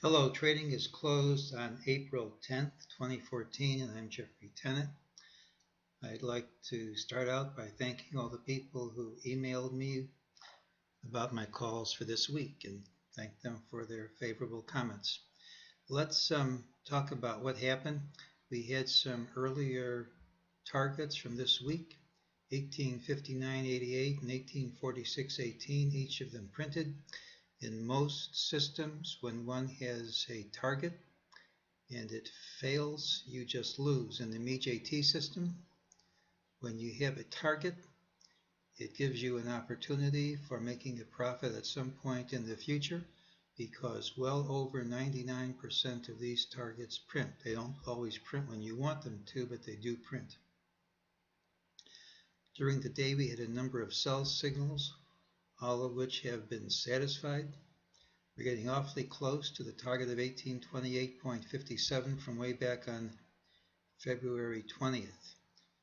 Hello, trading is closed on April 10th, 2014, and I'm Jeffrey Tennant. I'd like to start out by thanking all the people who emailed me about my calls for this week and thank them for their favorable comments. Let's talk about what happened. We had some earlier targets from this week, 1859.88 and 1846.18, each of them printed. In most systems, when one has a target and it fails, you just lose. In the mejt system, when you have a target, it gives you an opportunity for making a profit at some point in the future, because well over 99% of these targets print. They don't always print when you want them to, but they do print. During the day, we had a number of sell signals, all of which have been satisfied. We're getting awfully close to the target of 1828.57 from way back on February 20th.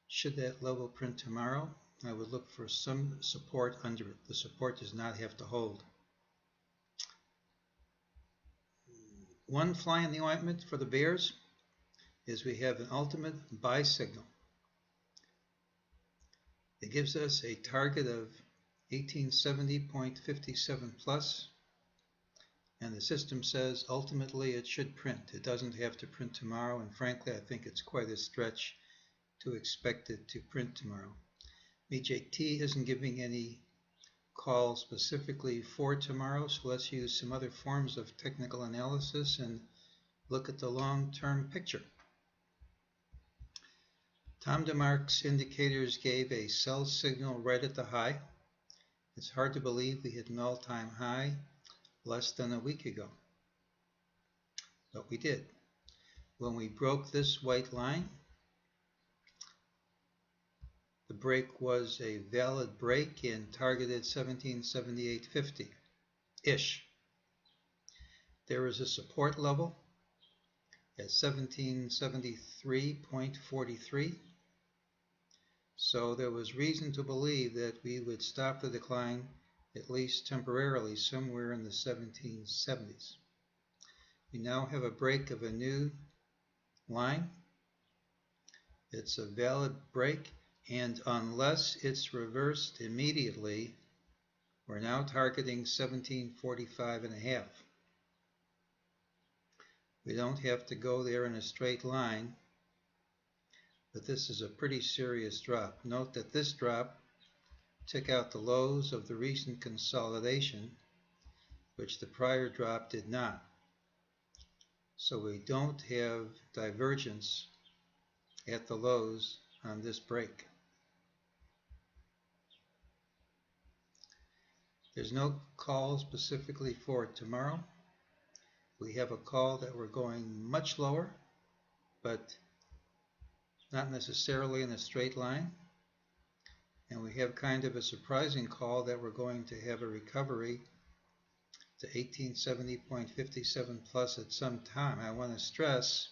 Should that level print tomorrow, I would look for some support under it. The support does not have to hold. One fly in the ointment for the bears is we have an ultimate buy signal. It gives us a target of 1870.57 plus, and the system says ultimately it should print. It doesn't have to print tomorrow, and frankly I think it's quite a stretch to expect it to print tomorrow. mejt isn't giving any call specifically for tomorrow, so let's use some other forms of technical analysis and look at the long-term picture. Tom DeMark's indicators gave a sell signal right at the high. It's hard to believe we hit an all-time high less than a week ago, but we did. When we broke this white line, the break was a valid break and targeted 1778.50-ish. There is a support level at 1773.43. So there was reason to believe that we would stop the decline, at least temporarily, somewhere in the 1770s. We now have a break of a new line. It's a valid break, and unless it's reversed immediately, we're now targeting 1745.5. We don't have to go there in a straight line, but this is a pretty serious drop. Note that this drop took out the lows of the recent consolidation, which the prior drop did not. So we don't have divergence at the lows on this break. There's no call specifically for tomorrow. We have a call that we're going much lower, but not necessarily in a straight line. And we have kind of a surprising call that we're going to have a recovery to 1870.57 plus at some time. I want to stress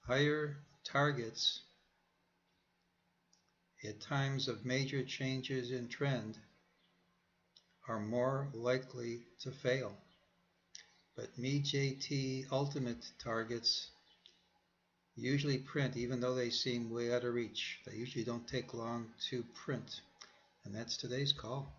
higher targets at times of major changes in trend are more likely to fail. But mejt ultimate targets usually print, even though they seem way out of reach. They usually don't take long to print. And that's today's call.